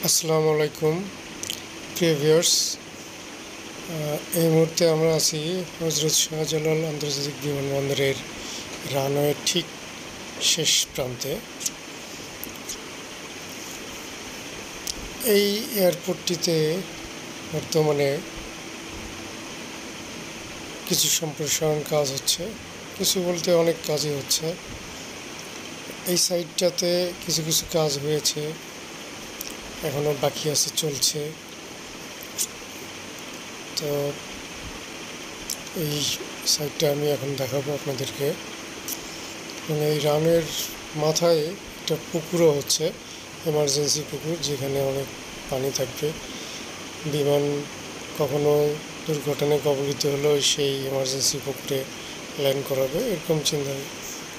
আসসালামু আলাইকুম প্রিয় ভিউয়ার্স। এই মুহূর্তে আমরা আছি হজরত শাহজালাল আন্তর্জাতিক বিমানবন্দরের রানওয়ের ঠিক শেষ প্রান্তে। এই এয়ারপোর্টটিতে বর্তমানে কিছু সম্প্রসারণ কাজ হচ্ছে, কিছু বলতে অনেক কাজই হচ্ছে। এই সাইডটাতে কিছু কিছু কাজ হয়েছে, এখনও বাকি আছে, চলছে। তো এই সাইডটা আমি এখন দেখাবো আপনাদেরকে। এই রানের মাথায় একটা পুকুরও হচ্ছে, এমার্জেন্সি পুকুর, যেখানে অনেক পানি থাকবে। বিমান কখনো দুর্ঘটনায় কবলিত হলেও সেই এমার্জেন্সি পুকুরে ল্যান্ড করাবে, এরকম চিন্তা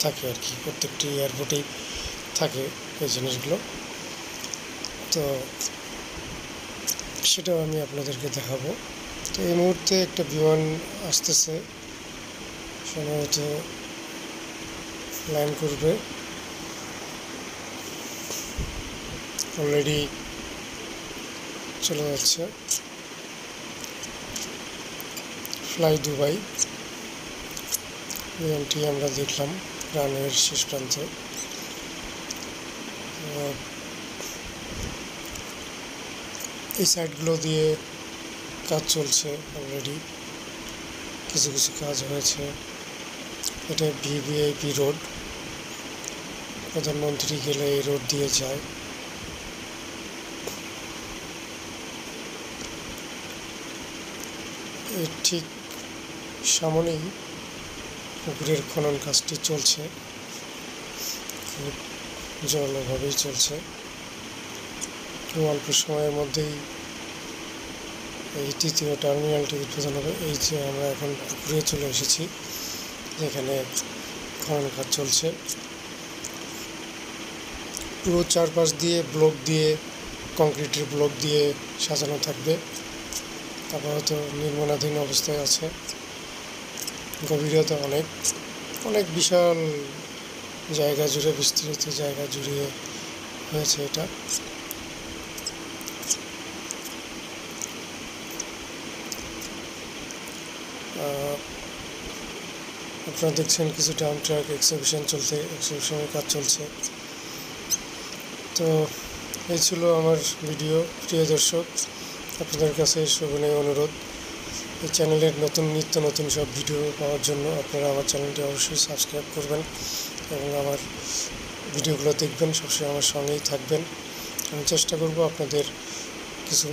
থাকে আর কি। প্রত্যেকটি এয়ারপোর্টেই থাকে এই জিনিসগুলো। তো সেটাও আমি আপনাদেরকে দেখাবো। তো এই মুহূর্তে একটা বিমান আসতেছে, সম্ভবত ল্যান্ড করবে। অলরেডি চলে যাচ্ছে ফ্লাই দুবাই বিমানটি আমরা দেখলাম রানওয়ের শেষ প্রান্তে। এই সাইডগুলো দিয়ে কাজ চলছে, অলরেডি কিছু কিছু কাজ হয়েছে। এটা ভিভিআইপি রোড, প্রধানমন্ত্রী গেলে এই রোড দিয়ে যায়। এর ঠিক সামনেই পুকুরের খনন কাজটি চলছে, খুব জোরালোভাবেই চলছে। অল্প সময়ের মধ্যেই এই তৃতীয় টার্মিনালটি উদ্বোধন হবে। এই যে আমরা এখন পুকুরে চলে এসেছি, যেখানে খনন কাজ চলছে। পুরো চারপাশ দিয়ে ব্লক দিয়ে, কংক্রিটের ব্লক দিয়ে সাজানো থাকবে। আপাতত নির্মাণাধীন অবস্থায় আছে। গভীরতা অনেক অনেক বিশাল জায়গা জুড়ে, বিস্তৃত জায়গা জুড়ে হয়েছে এটা। আপনারা দেখছেন কিছু ডাম্প ট্রাক এক্সিবিশনের কাজ চলছে। তো এই ছিল আমার ভিডিও। প্রিয় দর্শক, আপনাদের কাছে শোভনীয় অনুরোধ, এই চ্যানেলের নিত্য নতুন সব ভিডিও পাওয়ার জন্য আপনারা আমার চ্যানেলটি অবশ্যই সাবস্ক্রাইব করবেন এবং আমার ভিডিওগুলো দেখবেন, সবসময় আমার সঙ্গেই থাকবেন। আমি চেষ্টা করব আপনাদের কিছু